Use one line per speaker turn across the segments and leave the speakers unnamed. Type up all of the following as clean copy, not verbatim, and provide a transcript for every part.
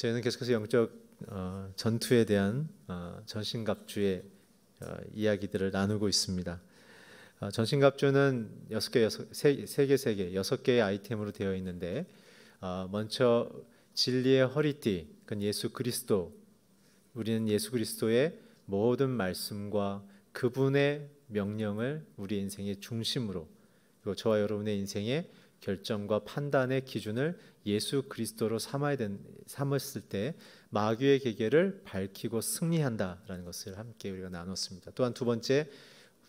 저희는 계속해서 영적 전투에 대한 전신갑주의 이야기들을 나누고 있습니다. 전신갑주는 6개의 아이템으로 되어 있는데, 먼저 진리의 허리띠, 그건 예수 그리스도, 우리는 예수 그리스도의 모든 말씀과 그분의 명령을 우리 인생의 중심으로, 그리고 저와 여러분의 인생의 결정과 판단의 기준을 예수 그리스도로 삼았을 때 마귀의 계계를 밝히고 승리한다라는 것을 함께 우리가 나눴습니다. 또한 두 번째,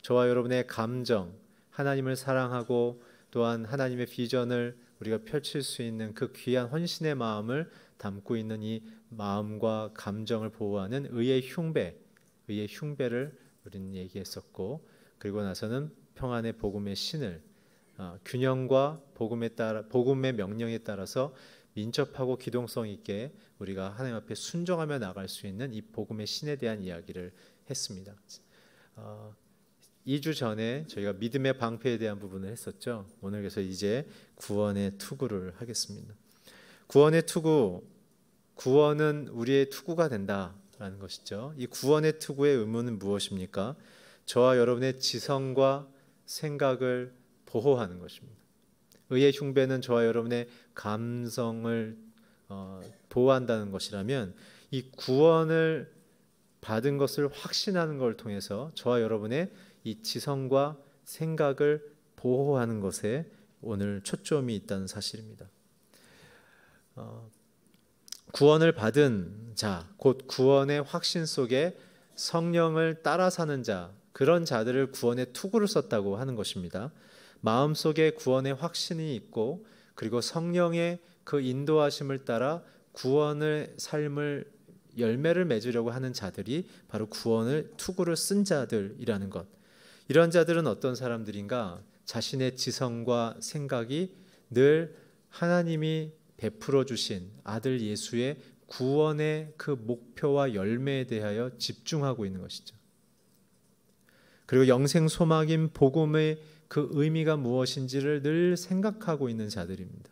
저와 여러분의 감정, 하나님을 사랑하고 또한 하나님의 비전을 우리가 펼칠 수 있는 그 귀한 헌신의 마음을 담고 있는 이 마음과 감정을 보호하는 의의 흉배를 우리는 얘기했었고, 그리고 나서는 평안의 복음의 신을, 균형과 복음의 명령에 따라서 민첩하고 기동성 있게 우리가 하나님 앞에 순종하며 나갈 수 있는 이 복음의 신에 대한 이야기를 했습니다. 2주 전에 저희가 믿음의 방패에 대한 부분을 했었죠. 오늘 그래서 이제 구원의 투구를 하겠습니다. 구원의 투구, 구원은 우리의 투구가 된다라는 것이죠. 이 구원의 투구의 의무는 무엇입니까? 저와 여러분의 지성과 생각을 보호하는 것입니다. 의의 흉배는 저와 여러분의 감성을 보호한다는 것이라면, 이 구원을 받은 것을 확신하는 걸 통해서 저와 여러분의 이 지성과 생각을 보호하는 것에 오늘 초점이 있다는 사실입니다. 구원을 받은 자, 곧 구원의 확신 속에 성령을 따라 사는 자, 그런 자들을 구원의 투구를 썼다고 하는 것입니다. 마음속에 구원의 확신이 있고, 그리고 성령의 그 인도하심을 따라 구원의 삶을 열매를 맺으려고 하는 자들이 바로 구원을 투구를 쓴 자들이라는 것. 이런 자들은 어떤 사람들인가? 자신의 지성과 생각이 늘 하나님이 베풀어 주신 아들 예수의 구원의 그 목표와 열매에 대하여 집중하고 있는 것이죠. 그리고 영생 소망인 복음의 그 의미가 무엇인지를 늘 생각하고 있는 자들입니다.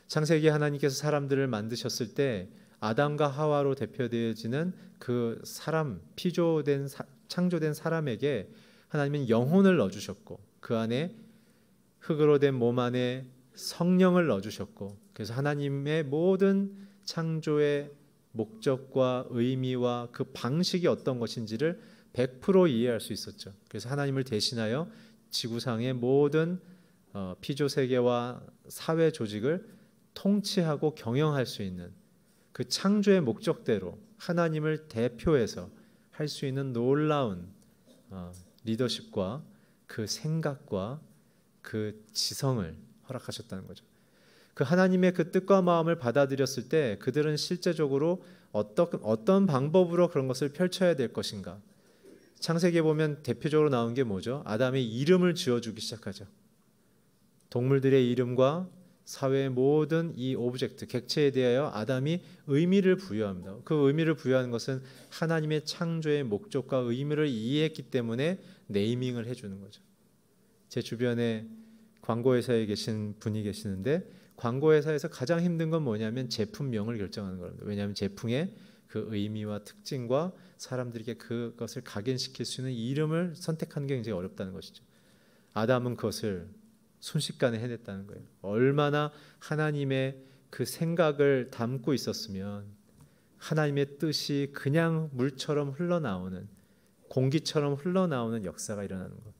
창세기 하나님께서 사람들을 만드셨을 때 아담과 하와로 대표되어지는 그 사람, 창조된 사람에게 하나님은 영혼을 넣어주셨고, 그 안에 흙으로 된 몸 안에 성령을 넣어주셨고, 그래서 하나님의 모든 창조의 목적과 의미와 그 방식이 어떤 것인지를 100% 이해할 수 있었죠. 그래서 하나님을 대신하여 지구상의 모든 피조세계와 사회 조직을 통치하고 경영할 수 있는 그 창조의 목적대로 하나님을 대표해서 할 수 있는 놀라운 리더십과 그 생각과 그 지성을 허락하셨다는 거죠. 그 하나님의 그 뜻과 마음을 받아들였을 때 그들은 실제적으로 어떤 방법으로 그런 것을 펼쳐야 될 것인가. 창세기에 보면 대표적으로 나온 게 뭐죠? 아담의 이름을 지어주기 시작하죠. 동물들의 이름과 사회의 모든 이 오브젝트, 객체에 대하여 아담이 의미를 부여합니다. 그 의미를 부여하는 것은 하나님의 창조의 목적과 의미를 이해했기 때문에 네이밍을 해주는 거죠. 제 주변에 광고회사에 계신 분이 계시는데, 광고회사에서 가장 힘든 건 뭐냐면 제품명을 결정하는 겁니다. 왜냐하면 제품의 그 의미와 특징과 사람들에게 그것을 각인시킬 수 있는 이름을 선택하는 게 굉장히 어렵다는 것이죠. 아담은 그것을 순식간에 해냈다는 거예요. 얼마나 하나님의 그 생각을 담고 있었으면 하나님의 뜻이 그냥 물처럼 흘러나오는, 공기처럼 흘러나오는 역사가 일어나는 것.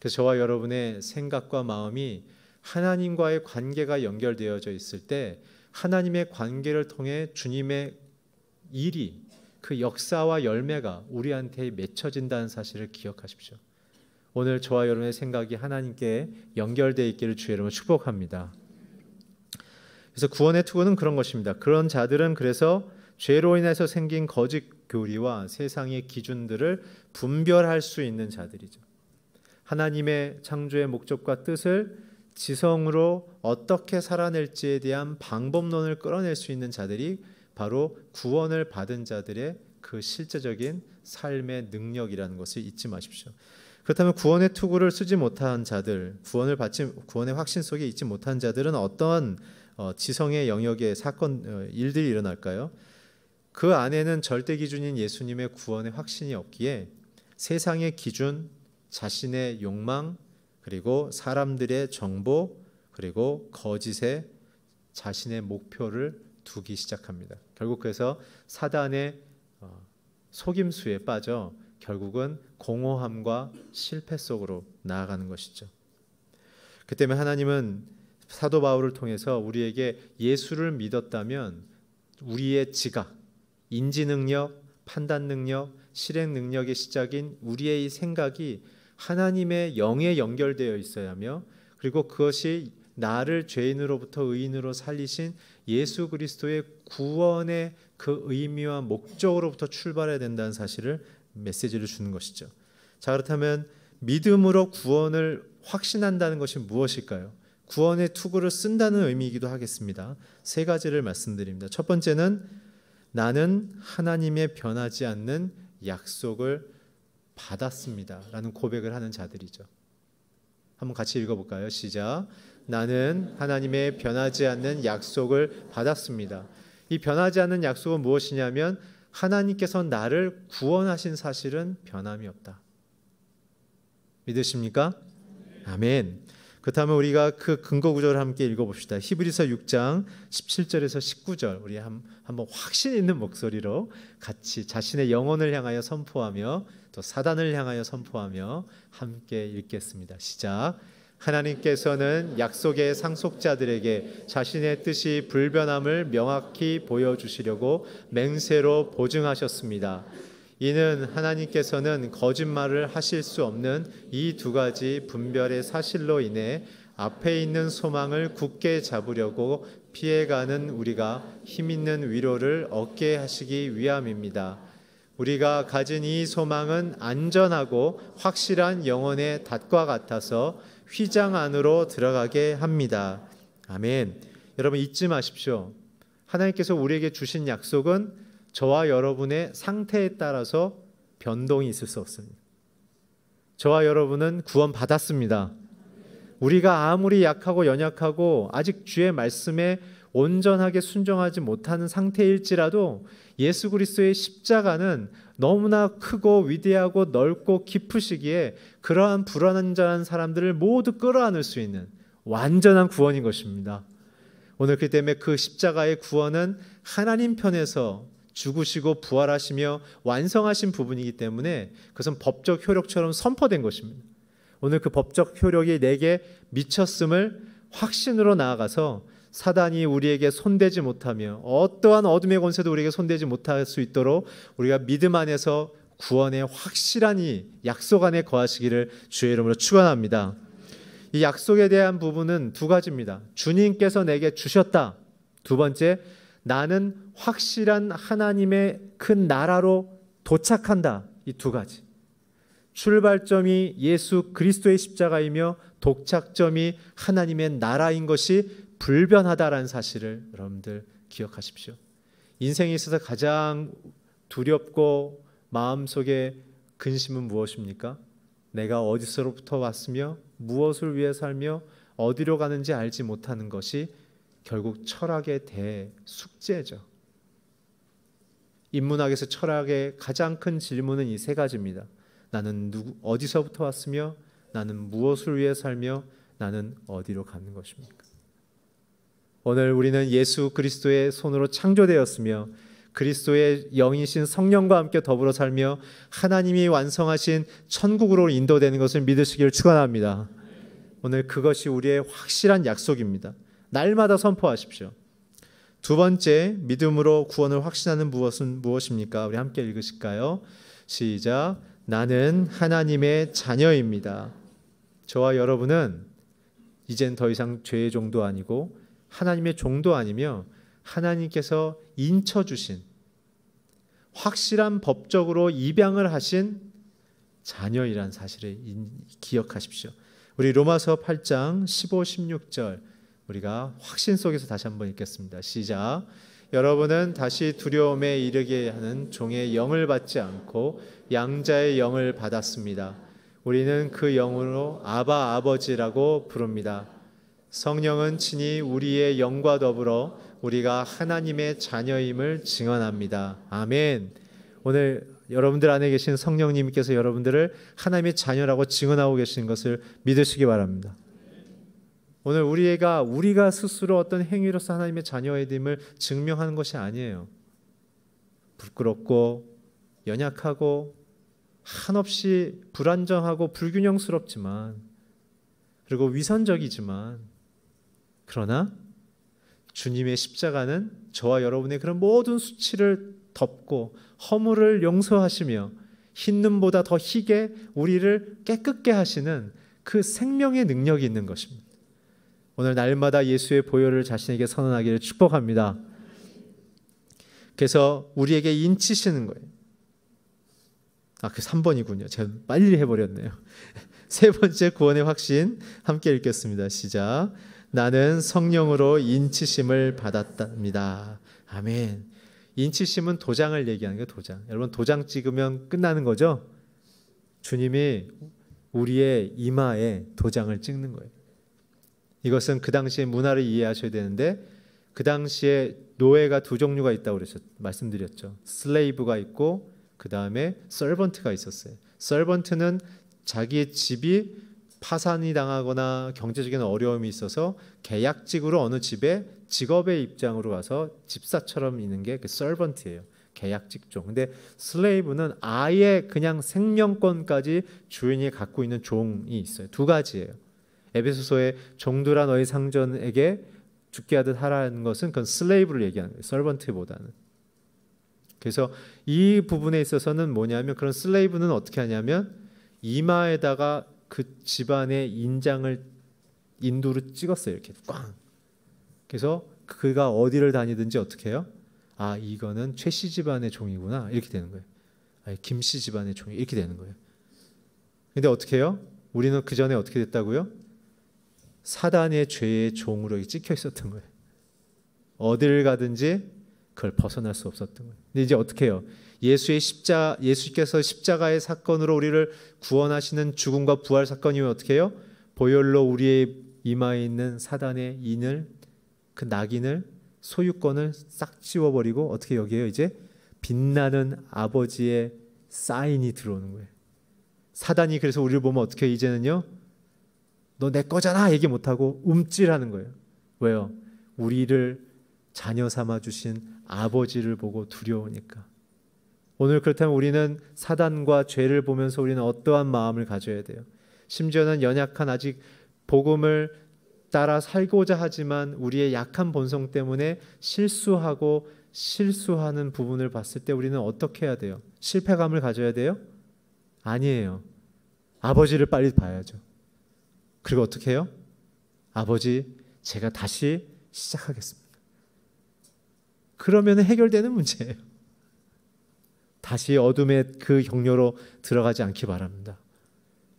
그래서 저와 여러분의 생각과 마음이 하나님과의 관계가 연결되어져 있을 때 하나님의 관계를 통해 주님의 일이, 그 역사와 열매가 우리한테 맺혀진다는 사실을 기억하십시오. 오늘 저와 여러분의 생각이 하나님께 연결되어 있기를 주의 이름으로 축복합니다. 그래서 구원의 투구는 그런 것입니다. 그런 자들은 그래서 죄로 인해서 생긴 거짓 교리와 세상의 기준들을 분별할 수 있는 자들이죠. 하나님의 창조의 목적과 뜻을 지성으로 어떻게 살아낼지에 대한 방법론을 끌어낼 수 있는 자들이 바로 구원을 받은 자들의 그 실제적인 삶의 능력이라는 것을 잊지 마십시오. 그렇다면 구원의 투구를 쓰지 못한 자들, 구원의 확신 속에 있지 못한 자들은 어떠한 지성의 영역의 일들이 일어날까요? 그 안에는 절대 기준인 예수님의 구원의 확신이 없기에 세상의 기준, 자신의 욕망, 그리고 사람들의 정보, 그리고 거짓에 자신의 목표를 두기 시작합니다. 결국 그래서 사단의 속임수에 빠져 결국은 공허함과 실패 속으로 나아가는 것이죠. 그 때문에 하나님은 사도 바울을 통해서 우리에게 예수를 믿었다면 우리의 지각, 인지 능력, 판단 능력, 실행 능력의 시작인 우리의 이 생각이 하나님의 영에 연결되어 있어야 하며, 그리고 그것이 나를 죄인으로부터 의인으로 살리신 예수 그리스도의 구원의 그 의미와 목적으로부터 출발해야 된다는 사실을 메시지를 주는 것이죠. 자, 그렇다면 믿음으로 구원을 확신한다는 것이 무엇일까요? 구원의 투구를 쓴다는 의미이기도 하겠습니다. 세 가지를 말씀드립니다. 첫 번째는 나는 하나님의 변하지 않는 약속을 받았습니다 라는 고백을 하는 자들이죠. 한번 같이 읽어볼까요? 시작. 나는 하나님의 변하지 않는 약속을 받았습니다. 이 변하지 않는 약속은 무엇이냐면 하나님께서 나를 구원하신 사실은 변함이 없다. 믿으십니까? 아멘. 그렇다면 우리가 그 근거 구절을 함께 읽어봅시다. 히브리서 6장 17절에서 19절 우리 한번 확신 있는 목소리로 같이 자신의 영혼을 향하여 선포하며 또 사단을 향하여 선포하며 함께 읽겠습니다. 시작. 하나님께서는 약속의 상속자들에게 자신의 뜻이 불변함을 명확히 보여주시려고 맹세로 보증하셨습니다. 이는 하나님께서는 거짓말을 하실 수 없는 이 두 가지 분별의 사실로 인해 앞에 있는 소망을 굳게 잡으려고 피해가는 우리가 힘있는 위로를 얻게 하시기 위함입니다. 우리가 가진 이 소망은 안전하고 확실한 영혼의 닷과 같아서 휘장 안으로 들어가게 합니다. 아멘. 여러분 잊지 마십시오. 하나님께서 우리에게 주신 약속은 저와 여러분의 상태에 따라서 변동이 있을 수 없습니다. 저와 여러분은 구원 받았습니다. 우리가 아무리 약하고 연약하고 아직 주의 말씀에 온전하게 순종하지 못하는 상태일지라도 예수 그리스도의 십자가는 너무나 크고 위대하고 넓고 깊으시기에 그러한 불완전한 사람들을 모두 끌어안을 수 있는 완전한 구원인 것입니다. 오늘 그 때문에 그 십자가의 구원은 하나님 편에서 죽으시고 부활하시며 완성하신 부분이기 때문에 그것은 법적 효력처럼 선포된 것입니다. 오늘 그 법적 효력이 내게 미쳤음을 확신으로 나아가서 사단이 우리에게 손대지 못하며 어떠한 어둠의 권세도 우리에게 손대지 못할 수 있도록 우리가 믿음 안에서 구원의 확실한 이 약속 안에 거하시기를 주의 이름으로 축원합니다. 이 약속에 대한 부분은 두 가지입니다. 주님께서 내게 주셨다. 두 번째, 나는 확실한 하나님의 큰 나라로 도착한다. 이 두 가지. 출발점이 예수 그리스도의 십자가이며 도착점이 하나님의 나라인 것이 불변하다라는 사실을 여러분들 기억하십시오. 인생에 있어서 가장 두렵고 마음속에 근심은 무엇입니까? 내가 어디서부터 왔으며 무엇을 위해 살며 어디로 가는지 알지 못하는 것이 결국 철학의 대숙제죠. 인문학에서 철학의 가장 큰 질문은 이 세 가지입니다. 나는 어디서부터 왔으며 나는 무엇을 위해 살며 나는 어디로 가는 것입니까? 오늘 우리는 예수 그리스도의 손으로 창조되었으며 그리스도의 영이신 성령과 함께 더불어 살며 하나님이 완성하신 천국으로 인도되는 것을 믿으시기를 축원합니다. 오늘 그것이 우리의 확실한 약속입니다. 날마다 선포하십시오. 두 번째, 믿음으로 구원을 확신하는 무엇은 무엇입니까? 우리 함께 읽으실까요? 시작. 나는 하나님의 자녀입니다. 저와 여러분은 이젠 더 이상 죄의 종도 아니고 하나님의 종도 아니며 하나님께서 인쳐주신 확실한 법적으로 입양을 하신 자녀이란 사실을 기억하십시오. 우리 로마서 8장 15, 16절 우리가 확신 속에서 다시 한번 읽겠습니다. 시작. 여러분은 다시 두려움에 이르게 하는 종의 영을 받지 않고 양자의 영을 받았습니다. 우리는 그 영으로 아바 아버지라고 부릅니다. 성령은 친히 우리의 영과 더불어 우리가 하나님의 자녀임을 증언합니다. 아멘. 오늘 여러분들 안에 계신 성령님께서 여러분들을 하나님의 자녀라고 증언하고 계신 것을 믿으시기 바랍니다. 오늘 우리가 스스로 어떤 행위로서 하나님의 자녀임을 증명하는 것이 아니에요. 부끄럽고 연약하고 한없이 불안정하고 불균형스럽지만, 그리고 위선적이지만, 그러나 주님의 십자가는 저와 여러분의 그런 모든 수치를 덮고 허물을 용서하시며 흰 눈보다 더 희게 우리를 깨끗게 하시는 그 생명의 능력이 있는 것입니다. 오늘 날마다 예수의 보혈을 자신에게 선언하기를 축복합니다. 그래서 우리에게 인치시는 거예요. 그 3번이군요. 제가 빨리 해버렸네요. 세 번째 구원의 확신 함께 읽겠습니다. 시작. 나는 성령으로 인치심을 받았답니다. 아멘. 인치심은 도장을 얘기하는 거예요. 도장. 여러분, 도장 찍으면 끝나는 거죠? 주님이 우리의 이마에 도장을 찍는 거예요. 이것은 그 당시의 문화를 이해하셔야 되는데, 그 당시에 노예가 두 종류가 있다고 말씀드렸죠. 슬레이브가 있고 그 다음에 서번트가 있었어요. 서번트는 자기의 집이 파산이 당하거나 경제적인 어려움이 있어서 계약직으로 어느 집에 직업의 입장으로 가서 집사처럼 있는 게 그 서번트예요. 계약직종. 근데 슬레이브는 아예 그냥 생명권까지 주인이 갖고 있는 종이 있어요. 두 가지예요. 에베소서의 종들아 너희 상전에게 죽게 하듯 하라는 것은 그건 슬레이브를 얘기하는 거예요. 서번트보다는. 그래서 이 부분에 있어서는 뭐냐면, 그런 슬레이브는 어떻게 하냐면 이마에다가 그 집안의 인두로 찍었어요. 이렇게 꽝. 그래서 그가 어디를 다니든지 어떻게 해요? 이거는 최씨 집안의 종이구나. 이렇게 되는 거예요. 김씨 집안의 종이. 이렇게 되는 거예요. 근데 어떻게 해요? 우리는 그 전에 어떻게 됐다고요? 사단의 죄의 종으로 찍혀 있었던 거예요. 어딜 가든지 그걸 벗어날 수 없었던 거예요. 근데 이제 어떻게 해요? 예수께서 십자가의 사건으로 우리를 구원하시는 죽음과 부활 사건이면 어떻게 해요? 보혈로 우리의 이마에 있는 사단의 그 낙인을, 소유권을 싹 지워버리고 어떻게 여기에요? 이제 빛나는 아버지의 사인이 들어오는 거예요. 사단이 그래서 우리를 보면 어떻게 해요? 이제는요, 너 내 거잖아 얘기 못하고 움찔하는 거예요. 왜요? 우리를 자녀 삼아 주신 아버지를 보고 두려우니까. 오늘 그렇다면 우리는 사단과 죄를 보면서 우리는 어떠한 마음을 가져야 돼요? 심지어는 연약한, 아직 복음을 따라 살고자 하지만 우리의 약한 본성 때문에 실수하는 부분을 봤을 때 우리는 어떻게 해야 돼요? 실패감을 가져야 돼요? 아니에요. 아버지를 빨리 봐야죠. 그리고 어떻게 해요? 아버지, 제가 다시 시작하겠습니다. 그러면 해결되는 문제예요. 다시 어둠의 그 경로로 들어가지 않기 바랍니다.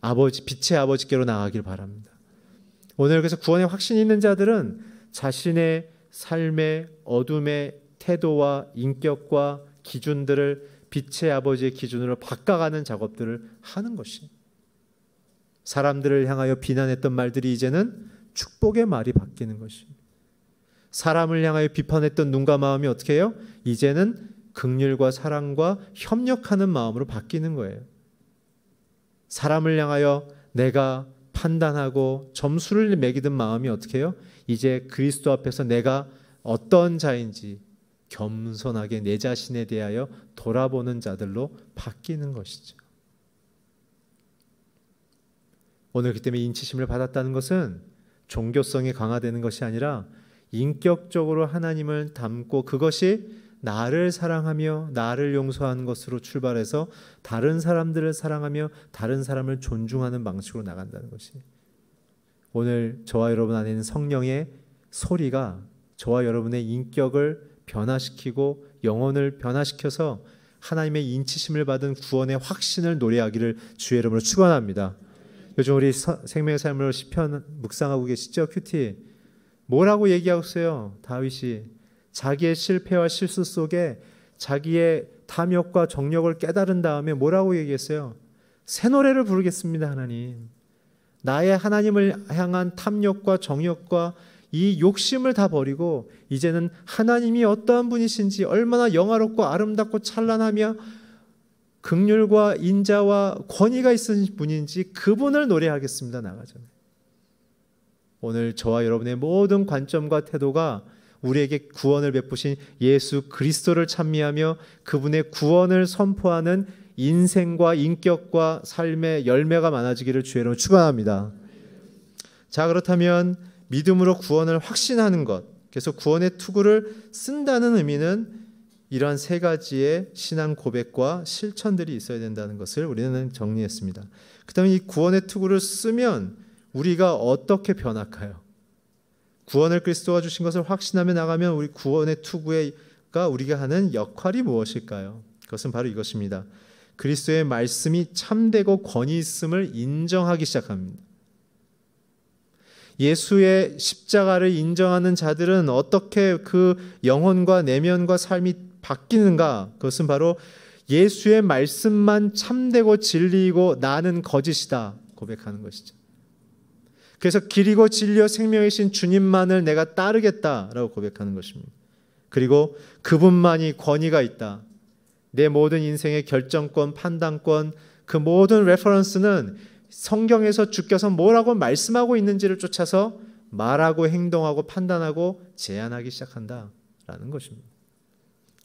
빛의 아버지께로 나가길 바랍니다. 오늘 그래서 구원의 확신이 있는 자들은 자신의 삶의 어둠의 태도와 인격과 기준들을 빛의 아버지의 기준으로 바꿔가는 작업들을 하는 것이, 사람들을 향하여 비난했던 말들이 이제는 축복의 말이 바뀌는 것입니다. 사람을 향하여 비판했던 눈과 마음이 어떻게 해요? 이제는 긍휼과 사랑과 협력하는 마음으로 바뀌는 거예요. 사람을 향하여 내가 판단하고 점수를 매기던 마음이 어떻게 해요? 이제 그리스도 앞에서 내가 어떤 자인지 겸손하게 내 자신에 대하여 돌아보는 자들로 바뀌는 것이죠. 오늘 그 때문에 인치심을 받았다는 것은 종교성이 강화되는 것이 아니라 인격적으로 하나님을 닮고 그것이 나를 사랑하며 나를 용서하는 것으로 출발해서 다른 사람들을 사랑하며 다른 사람을 존중하는 방식으로 나간다는 것이, 오늘 저와 여러분 안에 있는 성령의 소리가 저와 여러분의 인격을 변화시키고 영혼을 변화시켜서 하나님의 인치심을 받은 구원의 확신을 노래하기를 주의 이름으로 축원합니다. 요즘 우리 생명의 삶으로 시편 묵상하고 계시죠? 큐티. 뭐라고 얘기하고 있어요? 다윗이 자기의 실패와 실수 속에 자기의 탐욕과 정욕을 깨달은 다음에 뭐라고 얘기했어요? 새 노래를 부르겠습니다. 하나님, 나의 하나님을 향한 탐욕과 정욕과 이 욕심을 다 버리고 이제는 하나님이 어떠한 분이신지, 얼마나 영화롭고 아름답고 찬란하며 긍휼과 인자와 권위가 있으신 분인지 그분을 노래하겠습니다. 나가잖아요. 오늘 저와 여러분의 모든 관점과 태도가 우리에게 구원을 베푸신 예수 그리스도를 찬미하며 그분의 구원을 선포하는 인생과 인격과 삶의 열매가 많아지기를 주의 이름으로 축원합니다. 자, 그렇다면 믿음으로 구원을 확신하는 것, 그래서 구원의 투구를 쓴다는 의미는 이러한 세 가지의 신앙 고백과 실천들이 있어야 된다는 것을 우리는 정리했습니다. 그다음에 이 구원의 투구를 쓰면 우리가 어떻게 변할까요? 구원을 그리스도가 주신 것을 확신하며 나가면 우리 구원의 투구가 우리가 하는 역할이 무엇일까요? 그것은 바로 이것입니다. 그리스도의 말씀이 참되고 권위 있음을 인정하기 시작합니다. 예수의 십자가를 인정하는 자들은 어떻게 그 영혼과 내면과 삶이 바뀌는가? 그것은 바로 예수의 말씀만 참되고 진리이고 나는 거짓이다 고백하는 것이죠. 그래서 길이고 진리요 생명이신 주님만을 내가 따르겠다라고 고백하는 것입니다. 그리고 그분만이 권위가 있다. 내 모든 인생의 결정권, 판단권, 그 모든 레퍼런스는 성경에서 주께서 뭐라고 말씀하고 있는지를 쫓아서 말하고 행동하고 판단하고 제안하기 시작한다라는 것입니다.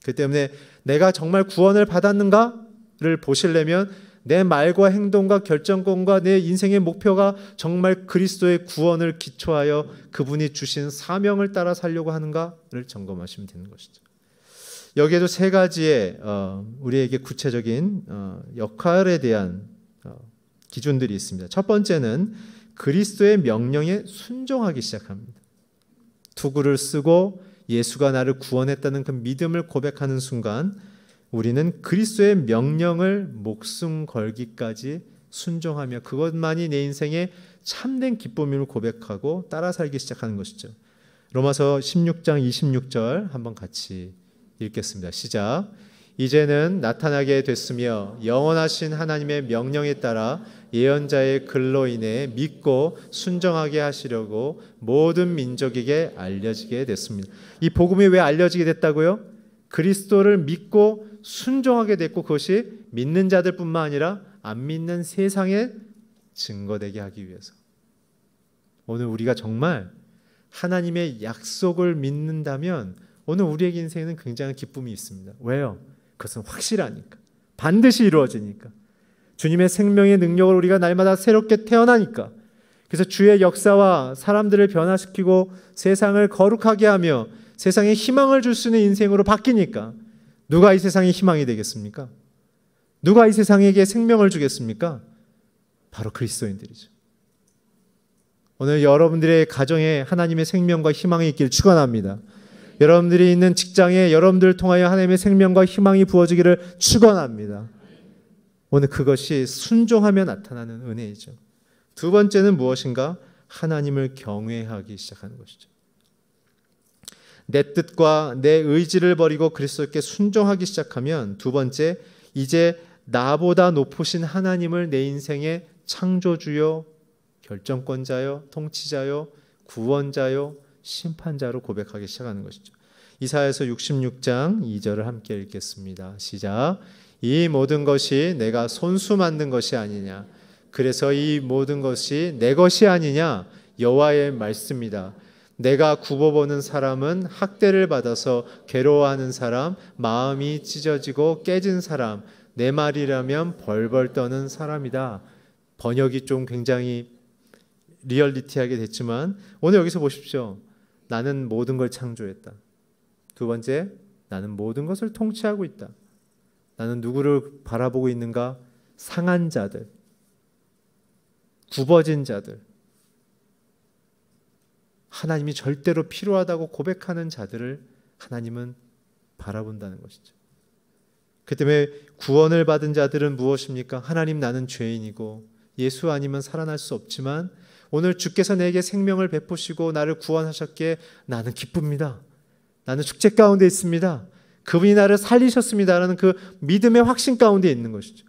그 때문에 내가 정말 구원을 받았는가를 보시려면 내 말과 행동과 결정권과 내 인생의 목표가 정말 그리스도의 구원을 기초하여 그분이 주신 사명을 따라 살려고 하는가를 점검하시면 되는 것이죠. 여기에도 세 가지의 우리에게 구체적인 역할에 대한 기준들이 있습니다. 첫 번째는 그리스도의 명령에 순종하기 시작합니다. 투구를 쓰고 예수가 나를 구원했다는 그 믿음을 고백하는 순간 우리는 그리스도의 명령을 목숨 걸기까지 순종하며 그것만이 내 인생의 참된 기쁨임을 고백하고 따라 살기 시작하는 것이죠. 로마서 16장 26절 한번 같이 읽겠습니다. 시작. 이제는 나타나게 됐으며 영원하신 하나님의 명령에 따라 예언자의 글로 인해 믿고 순종하게 하시려고 모든 민족에게 알려지게 됐습니다. 이 복음이 왜 알려지게 됐다고요? 그리스도를 믿고 순종하게 됐고 그것이 믿는 자들뿐만 아니라 안 믿는 세상에 증거되게 하기 위해서. 오늘 우리가 정말 하나님의 약속을 믿는다면 오늘 우리의 인생에는 굉장한 기쁨이 있습니다. 왜요? 그것은 확실하니까. 반드시 이루어지니까. 주님의 생명의 능력을 우리가 날마다 새롭게 태어나니까. 그래서 주의 역사와 사람들을 변화시키고 세상을 거룩하게 하며 세상에 희망을 줄 수 있는 인생으로 바뀌니까 누가 이 세상의 희망이 되겠습니까? 누가 이 세상에게 생명을 주겠습니까? 바로 그리스도인들이죠. 오늘 여러분들의 가정에 하나님의 생명과 희망이 있길 축원합니다. 여러분들이 있는 직장에 여러분들을 통하여 하나님의 생명과 희망이 부어지기를 축원합니다. 오늘 그것이 순종하며 나타나는 은혜이죠. 두 번째는 무엇인가? 하나님을 경외하기 시작하는 것이죠. 내 뜻과 내 의지를 버리고 그리스도께 순종하기 시작하면 두 번째, 이제 나보다 높으신 하나님을 내 인생의 창조주요, 결정권자요, 통치자요, 구원자요, 심판자로 고백하기 시작하는 것이죠. 이사야서 66장 2절을 함께 읽겠습니다. 시작. 이 모든 것이 내가 손수 만든 것이 아니냐. 그래서 이 모든 것이 내 것이 아니냐. 여호와의 말씀이다. 내가 굽어보는 사람은 학대를 받아서 괴로워하는 사람, 마음이 찢어지고 깨진 사람, 내 말이라면 벌벌 떠는 사람이다. 번역이 좀 굉장히 리얼리티하게 됐지만 오늘 여기서 보십시오. 나는 모든 걸 창조했다. 두 번째, 나는 모든 것을 통치하고 있다. 나는 누구를 바라보고 있는가? 상한 자들, 굽어진 자들, 하나님이 절대로 필요하다고 고백하는 자들을 하나님은 바라본다는 것이죠. 그 때문에 구원을 받은 자들은 무엇입니까? 하나님, 나는 죄인이고 예수 아니면 살아날 수 없지만 오늘 주께서 내게 생명을 베푸시고 나를 구원하셨기에 나는 기쁩니다. 나는 축제 가운데 있습니다. 그분이 나를 살리셨습니다라는 그 믿음의 확신 가운데 있는 것이죠.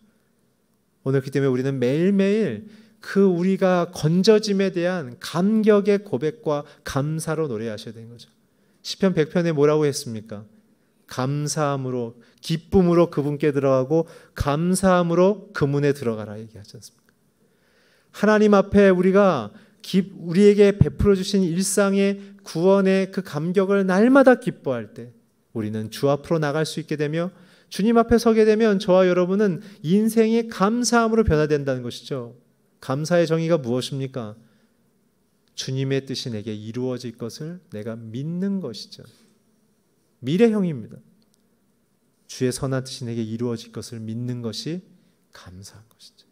오늘 그 때문에 우리는 매일매일 그 우리가 건져짐에 대한 감격의 고백과 감사로 노래하셔야 되는 거죠. 시편 100편에 뭐라고 했습니까? 감사함으로, 기쁨으로 그분께 들어가고 감사함으로 그 문에 들어가라 얘기하지 않습니까? 하나님 앞에 우리가 우리에게 베풀어 주신 일상의 구원의 그 감격을 날마다 기뻐할 때 우리는 주 앞으로 나갈 수 있게 되며 주님 앞에 서게 되면 저와 여러분은 인생이 감사함으로 변화된다는 것이죠. 감사의 정의가 무엇입니까? 주님의 뜻이 내게 이루어질 것을 내가 믿는 것이죠. 미래형입니다. 주의 선한 뜻이 내게 이루어질 것을 믿는 것이 감사한 것이죠.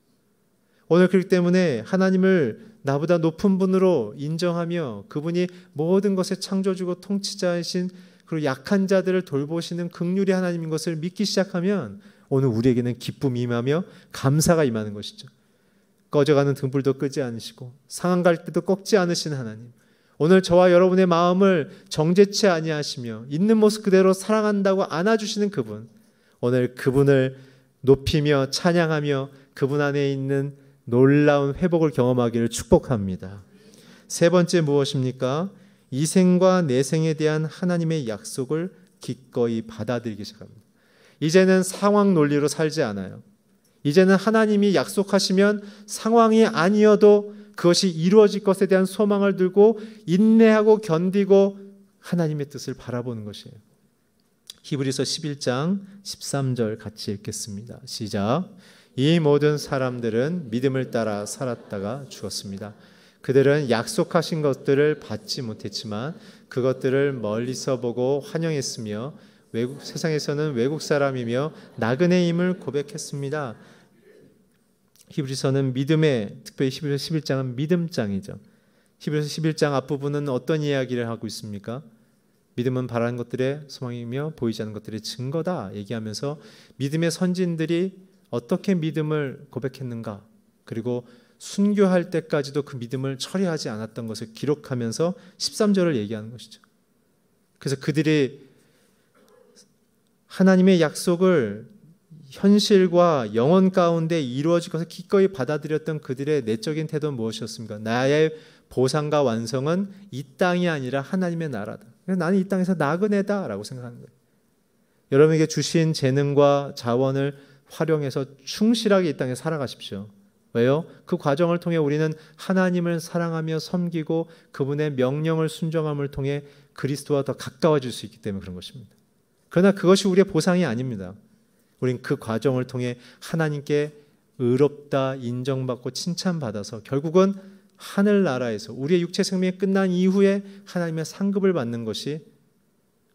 오늘 그렇기 때문에 하나님을 나보다 높은 분으로 인정하며 그분이 모든 것의 창조주고 통치자이신 그리고 약한 자들을 돌보시는 긍휼의 하나님인 것을 믿기 시작하면 오늘 우리에게는 기쁨이 임하며 감사가 임하는 것이죠. 꺼져가는 등불도 끄지 않으시고 상한 갈대도 꺾지 않으신 하나님, 오늘 저와 여러분의 마음을 정죄치 아니하시며 있는 모습 그대로 사랑한다고 안아주시는 그분, 오늘 그분을 높이며 찬양하며 그분 안에 있는 놀라운 회복을 경험하기를 축복합니다. 세 번째 무엇입니까? 이 생과 내 생에 대한 하나님의 약속을 기꺼이 받아들이기 시작합니다. 이제는 상황 논리로 살지 않아요. 이제는 하나님이 약속하시면 상황이 아니어도 그것이 이루어질 것에 대한 소망을 들고 인내하고 견디고 하나님의 뜻을 바라보는 것이에요. 히브리서 11장 13절 같이 읽겠습니다. 시작. 이 모든 사람들은 믿음을 따라 살았다가 죽었습니다. 그들은 약속하신 것들을 받지 못했지만 그것들을 멀리서 보고 환영했으며 세상에서는 외국 사람이며 나그네의 힘을 고백했습니다. 히브리서는 믿음의, 특별히 히브리서 11장은 믿음장이죠. 히브리서 11장 앞부분은 어떤 이야기를 하고 있습니까? 믿음은 바라는 것들의 소망이며 보이지 않는 것들의 증거다 얘기하면서 믿음의 선진들이 어떻게 믿음을 고백했는가, 그리고 순교할 때까지도 그 믿음을 처리하지 않았던 것을 기록하면서 13절을 얘기하는 것이죠. 그래서 그들이 하나님의 약속을 현실과 영혼 가운데 이루어질 것을 기꺼이 받아들였던 그들의 내적인 태도는 무엇이었습니까? 나의 보상과 완성은 이 땅이 아니라 하나님의 나라다. 나는 이 땅에서 나그네다라고 생각하는 거예요. 여러분에게 주신 재능과 자원을 활용해서 충실하게 이 땅에 살아가십시오. 왜요? 그 과정을 통해 우리는 하나님을 사랑하며 섬기고 그분의 명령을 순종함을 통해 그리스도와 더 가까워질 수 있기 때문에 그런 것입니다. 그러나 그것이 우리의 보상이 아닙니다. 우린 그 과정을 통해 하나님께 의롭다 인정받고 칭찬받아서 결국은 하늘나라에서 우리의 육체 생명이 끝난 이후에 하나님의 상급을 받는 것이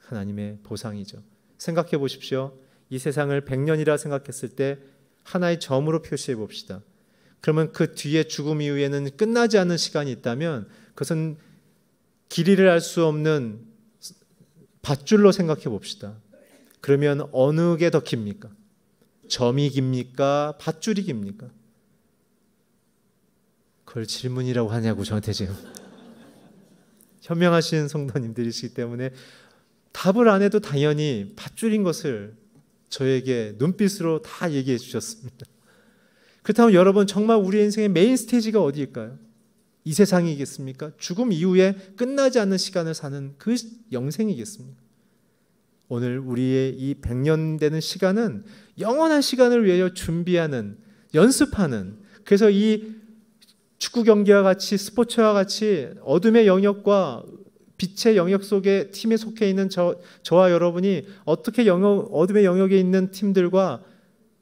하나님의 보상이죠. 생각해 보십시오. 이 세상을 100년이라 생각했을 때 하나의 점으로 표시해 봅시다. 그러면 그 뒤에 죽음 이후에는 끝나지 않는 시간이 있다면 그것은 길이를 알 수 없는 밧줄로 생각해 봅시다. 그러면 어느 게 더 깁니까? 점이 깁니까? 밧줄이 깁니까? 그걸 질문이라고 하냐고 저한테 지금 현명하신 성도님들이시기 때문에 답을 안 해도 당연히 밧줄인 것을 저에게 눈빛으로 다 얘기해 주셨습니다. 그렇다면 여러분, 정말 우리 인생의 메인 스테이지가 어디일까요? 이 세상이겠습니까? 죽음 이후에 끝나지 않는 시간을 사는 그 영생이겠습니까? 오늘 우리의 이 100년 되는 시간은 영원한 시간을 위하여 준비하는, 연습하는, 그래서 이 축구 경기와 같이 스포츠와 같이 어둠의 영역과 빛의 영역 속에 팀에 속해 있는 저와 여러분이 어떻게 어둠의 영역에 있는 팀들과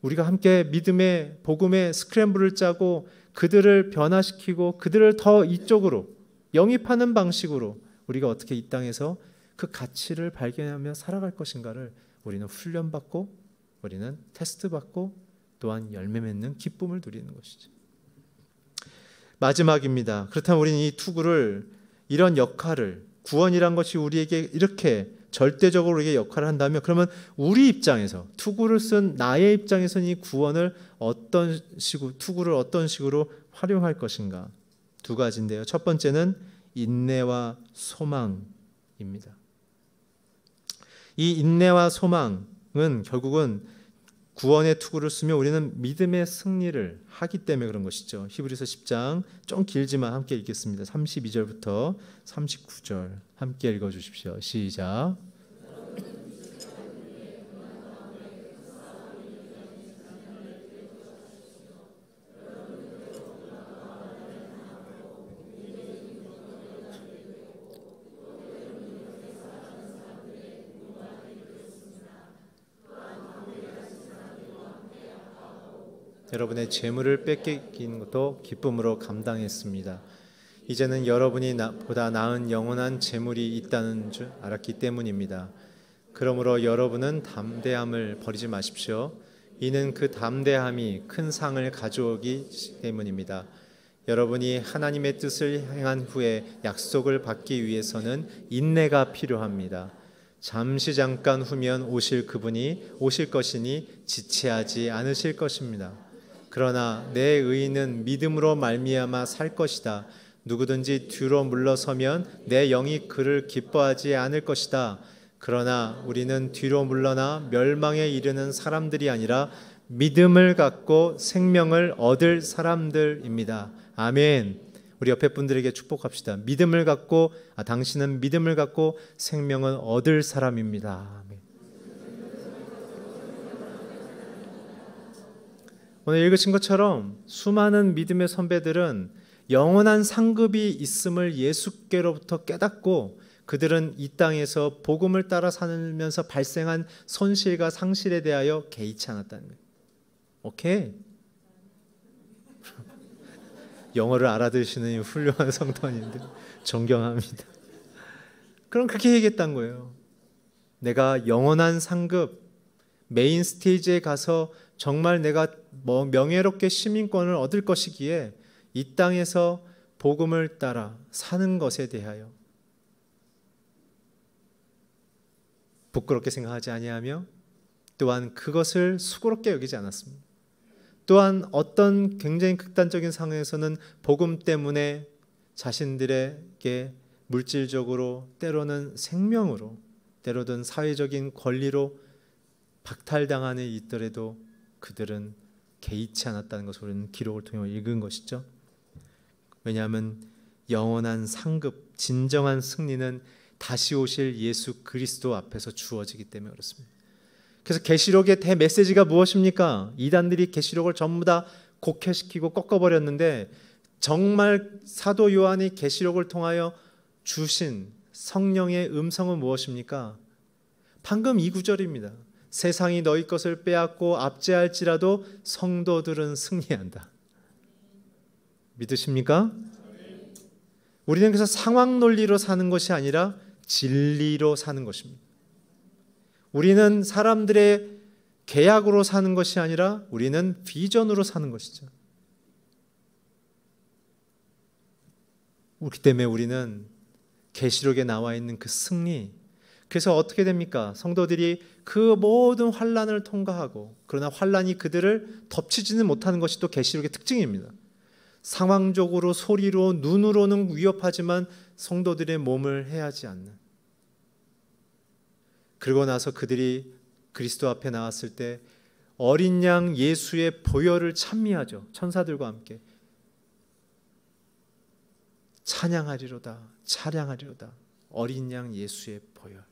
우리가 함께 믿음의 복음의 스크램블을 짜고 그들을 변화시키고 그들을 더 이쪽으로 영입하는 방식으로 우리가 어떻게 이 땅에서 그 가치를 발견하며 살아갈 것인가를 우리는 훈련받고 우리는 테스트받고 또한 열매 맺는 기쁨을 누리는 것이죠. 마지막입니다. 그렇다면 우리는 이 투구를, 이런 역할을, 구원이란 것이 우리에게 이렇게 절대적으로 우리에게 역할을 한다면 그러면 우리 입장에서, 투구를 쓴 나의 입장에서는 이 구원을 투구를 어떤 식으로 활용할 것인가? 두 가지인데요. 첫 번째는 인내와 소망입니다. 이 인내와 소망은 결국은 구원의 투구를 쓰며 우리는 믿음의 승리를 하기 때문에 그런 것이죠. 히브리서 10장 좀 길지만 함께 읽겠습니다. 32절부터 39절 함께 읽어주십시오. 시작. 여러분의 재물을 뺏기는 것도 기쁨으로 감당했습니다. 이제는 여러분이 보다 나은 영원한 재물이 있다는 줄 알았기 때문입니다. 그러므로 여러분은 담대함을 버리지 마십시오. 이는 그 담대함이 큰 상을 가져오기 때문입니다. 여러분이 하나님의 뜻을 행한 후에 약속을 받기 위해서는 인내가 필요합니다. 잠깐 후면 오실 그분이 오실 것이니 지체하지 않으실 것입니다. 그러나 내 의인은 믿음으로 말미암아 살 것이다. 누구든지 뒤로 물러서면 내 영이 그를 기뻐하지 않을 것이다. 그러나 우리는 뒤로 물러나 멸망에 이르는 사람들이 아니라 믿음을 갖고 생명을 얻을 사람들입니다. 아멘. 우리 옆에 분들에게 축복합시다. 당신은 믿음을 갖고 생명을 얻을 사람입니다. 아멘. 오늘 읽으신 것처럼 수많은 믿음의 선배들은 영원한 상급이 있음을 예수께로부터 깨닫고 그들은 이 땅에서 복음을 따라 살면서 발생한 손실과 상실에 대하여 개의치 않았다는 거예요. 오케이? 영어를 알아들으시는 훌륭한 성도님들 존경합니다. 그럼 그렇게 얘기했단 거예요. 내가 영원한 상급 메인 스테이지에 가서 정말 내가 명예롭게 시민권을 얻을 것이기에 이 땅에서 복음을 따라 사는 것에 대하여 부끄럽게 생각하지 아니하며 또한 그것을 수고롭게 여기지 않았습니다. 또한 어떤 굉장히 극단적인 상황에서는 복음 때문에 자신들에게 물질적으로 때로는 생명으로 때로는 사회적인 권리로 박탈당하는 일이 있더라도 그들은 개의치 않았다는 것을 우리는 기록을 통해 읽은 것이죠. 왜냐하면 영원한 상급, 진정한 승리는 다시 오실 예수 그리스도 앞에서 주어지기 때문에 그렇습니다. 그래서 계시록의 대메시지가 무엇입니까? 이단들이 계시록을 전부 다 곡해시키고 꺾어버렸는데 정말 사도 요한이 계시록을 통하여 주신 성령의 음성은 무엇입니까? 방금 이 구절입니다. 세상이 너희 것을 빼앗고 압제할지라도 성도들은 승리한다. 믿으십니까? 우리는 그래서 상황 논리로 사는 것이 아니라 진리로 사는 것입니다. 우리는 사람들의 계약으로 사는 것이 아니라 우리는 비전으로 사는 것이죠. 그렇기 때문에 우리는 계시록에 나와 있는 그 승리, 그래서 어떻게 됩니까? 성도들이 그 모든 환난을 통과하고 그러나 환난이 그들을 덮치지는 못하는 것이 또 계시록의 특징입니다. 상황적으로 소리로 눈으로는 위협하지만 성도들의 몸을 해하지 않는. 그러고 나서 그들이 그리스도 앞에 나왔을 때 어린 양 예수의 보혈을 찬미하죠. 천사들과 함께 찬양하리로다, 찬양하리로다. 어린 양 예수의 보혈.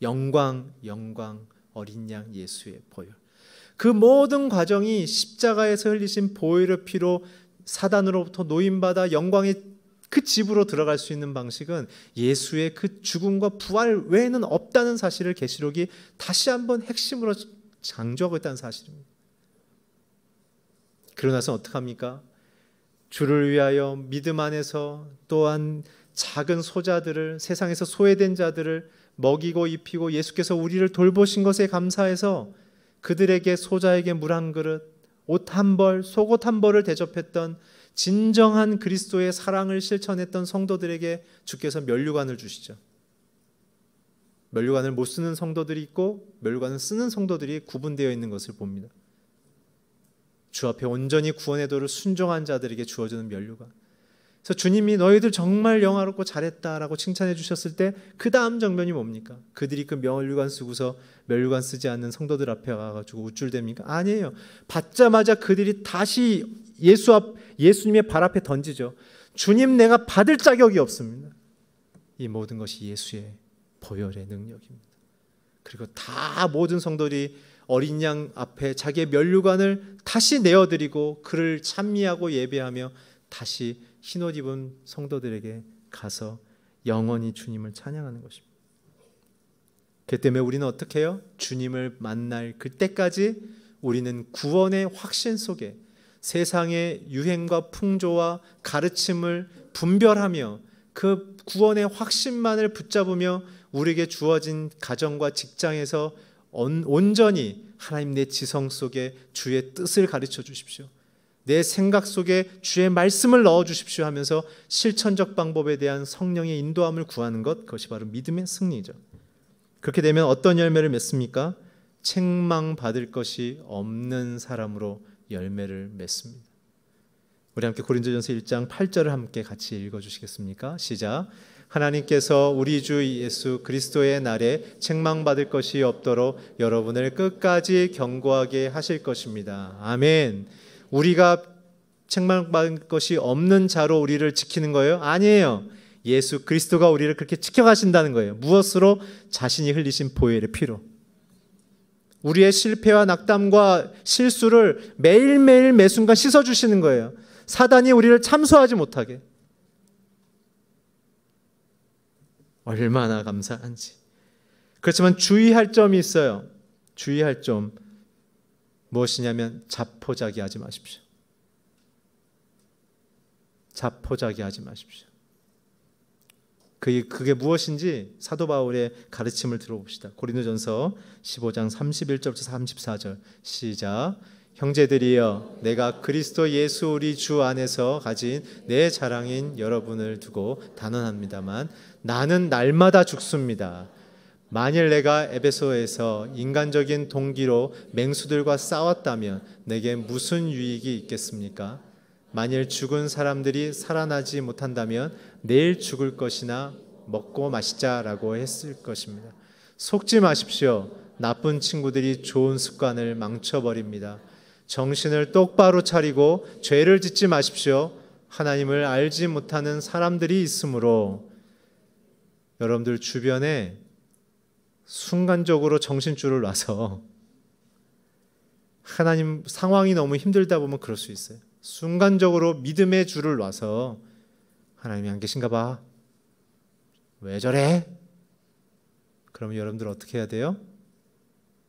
영광, 영광, 어린 양 예수의 보혈. 그 모든 과정이 십자가에서 흘리신 보혈의 피로 사단으로부터 노임받아 영광의 그 집으로 들어갈 수 있는 방식은 예수의 그 죽음과 부활 외에는 없다는 사실을 계시록이 다시 한번 핵심으로 강조하고 있다는 사실입니다. 그러고 나서 어떡합니까? 주를 위하여 믿음 안에서 또한 작은 소자들을, 세상에서 소외된 자들을 먹이고 입히고 예수께서 우리를 돌보신 것에 감사해서 그들에게, 소자에게 물 한 그릇, 옷 한 벌, 속옷 한 벌을 대접했던 진정한 그리스도의 사랑을 실천했던 성도들에게 주께서 면류관을 주시죠. 면류관을 못 쓰는 성도들이 있고 면류관을 쓰는 성도들이 구분되어 있는 것을 봅니다. 주 앞에 온전히 구원의 도를 순종한 자들에게 주어지는 면류관. 그래서 주님이 너희들 정말 영화롭고 잘했다라고 칭찬해 주셨을 때 그 다음 장면이 뭡니까? 그들이 그 면류관 쓰고서 면류관 쓰지 않는 성도들 앞에 가가지고 우쭐댑니까? 아니에요. 받자마자 그들이 다시 예수님의 발 앞에 던지죠. 주님, 내가 받을 자격이 없습니다. 이 모든 것이 예수의 보혈의 능력입니다. 그리고 다 모든 성도들이 어린 양 앞에 자기의 면류관을 다시 내어드리고 그를 찬미하고 예배하며 다시 흰옷 입은 성도들에게 가서 영원히 주님을 찬양하는 것입니다. 그 때문에 우리는 어떻게 해요? 주님을 만날 그때까지 우리는 구원의 확신 속에 세상의 유행과 풍조와 가르침을 분별하며 그 구원의 확신만을 붙잡으며 우리에게 주어진 가정과 직장에서 온전히 하나님 내 지성 속에 주의 뜻을 가르쳐 주십시오. 내 생각 속에 주의 말씀을 넣어 주십시오 하면서 실천적 방법에 대한 성령의 인도함을 구하는 것, 그것이 바로 믿음의 승리죠. 그렇게 되면 어떤 열매를 맺습니까? 책망받을 것이 없는 사람으로 열매를 맺습니다. 우리 함께 고린도전서 1장 8절을 함께 같이 읽어주시겠습니까? 시작. 하나님께서 우리 주 예수 그리스도의 날에 책망받을 것이 없도록 여러분을 끝까지 경고하게 하실 것입니다. 아멘. 우리가 책망받을 것이 없는 자로 우리를 지키는 거예요? 아니에요. 예수 그리스도가 우리를 그렇게 지켜가신다는 거예요. 무엇으로? 자신이 흘리신 보혈의 피로. 우리의 실패와 낙담과 실수를 매일매일 매순간 씻어주시는 거예요. 사단이 우리를 참소하지 못하게. 얼마나 감사한지. 그렇지만 주의할 점이 있어요. 주의할 점 무엇이냐면 자포자기하지 마십시오. 자포자기하지 마십시오. 그게 무엇인지 사도 바울의 가르침을 들어봅시다. 고린도전서 15장 31절부터 34절 시작. 형제들이여, 내가 그리스도 예수 우리 주 안에서 가진 내 자랑인 여러분을 두고 단언합니다만 나는 날마다 죽습니다. 만일 내가 에베소에서 인간적인 동기로 맹수들과 싸웠다면 내게 무슨 유익이 있겠습니까? 만일 죽은 사람들이 살아나지 못한다면 내일 죽을 것이나 먹고 마시자라고 했을 것입니다. 속지 마십시오. 나쁜 친구들이 좋은 습관을 망쳐버립니다. 정신을 똑바로 차리고 죄를 짓지 마십시오. 하나님을 알지 못하는 사람들이 있으므로. 여러분들 주변에 순간적으로 정신줄을 놔서 하나님 상황이 너무 힘들다 보면 그럴 수 있어요. 순간적으로 믿음의 줄을 놔서 하나님이 안 계신가 봐. 왜 저래? 그러면 여러분들 어떻게 해야 돼요?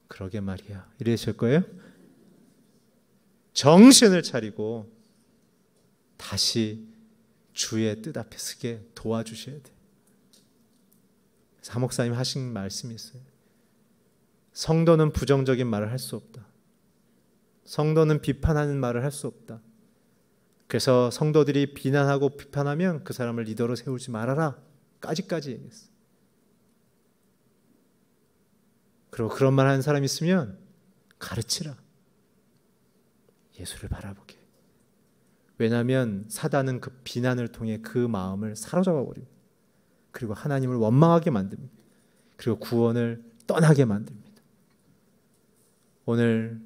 그러게 말이야. 이러실 거예요? 정신을 차리고 다시 주의 뜻 앞에 서게 도와주셔야 돼요. 사목사님 하신 말씀이 있어요. 성도는 부정적인 말을 할 수 없다. 성도는 비판하는 말을 할 수 없다. 그래서 성도들이 비난하고 비판하면 그 사람을 리더로 세우지 말아라 까지까지 얘기했어요. 그리고 그런 말 하는 사람이 있으면 가르치라. 예수를 바라보게. 왜냐하면 사단은 그 비난을 통해 그 마음을 사로잡아 버립니다. 그리고 하나님을 원망하게 만듭니다. 그리고 구원을 떠나게 만듭니다. 오늘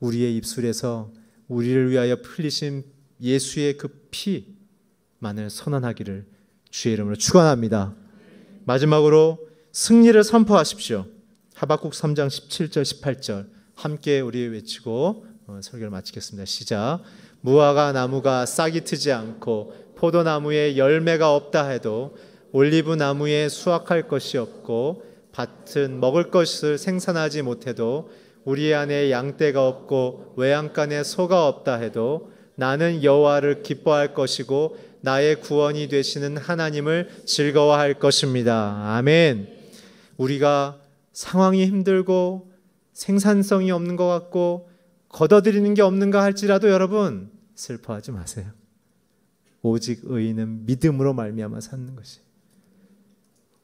우리의 입술에서 우리를 위하여 흘리신 예수의 그 피만을 선언하기를 주의 이름으로 축원합니다. 마지막으로 승리를 선포하십시오. 하박국 3장 17절 18절 함께 우리 외치고 설교를 마치겠습니다. 시작. 무화과 나무가 싹이 트지 않고 포도나무에 열매가 없다 해도 올리브 나무에 수확할 것이 없고 밭은 먹을 것을 생산하지 못해도 우리 안에 양떼가 없고 외양간에 소가 없다 해도 나는 여호와를 기뻐할 것이고 나의 구원이 되시는 하나님을 즐거워할 것입니다. 아멘. 우리가 상황이 힘들고 생산성이 없는 것 같고 걷어들이는 게 없는가 할지라도 여러분 슬퍼하지 마세요. 오직 의인은 믿음으로 말미암아 사는 것이.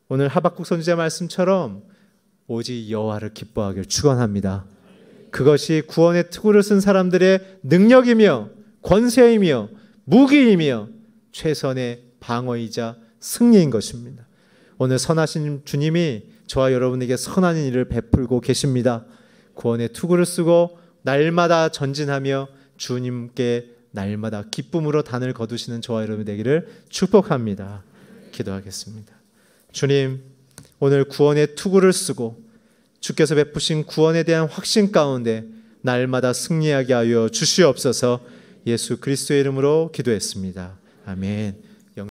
오늘 하박국 선지자 말씀처럼 오직 여호와를 기뻐하기를 축원합니다. 그것이 구원의 투구를 쓴 사람들의 능력이며 권세이며 무기이며 최선의 방어이자 승리인 것입니다. 오늘 선하신 주님이 저와 여러분에게 선한 일을 베풀고 계십니다. 구원의 투구를 쓰고 날마다 전진하며 주님께 날마다 기쁨으로 단을 거두시는 저와 여러분 되기를 축복합니다. 기도하겠습니다. 주님, 오늘 구원의 투구를 쓰고 주께서 베푸신 구원에 대한 확신 가운데 날마다 승리하게 하여 주시옵소서. 예수 그리스도의 이름으로 기도했습니다. 아멘.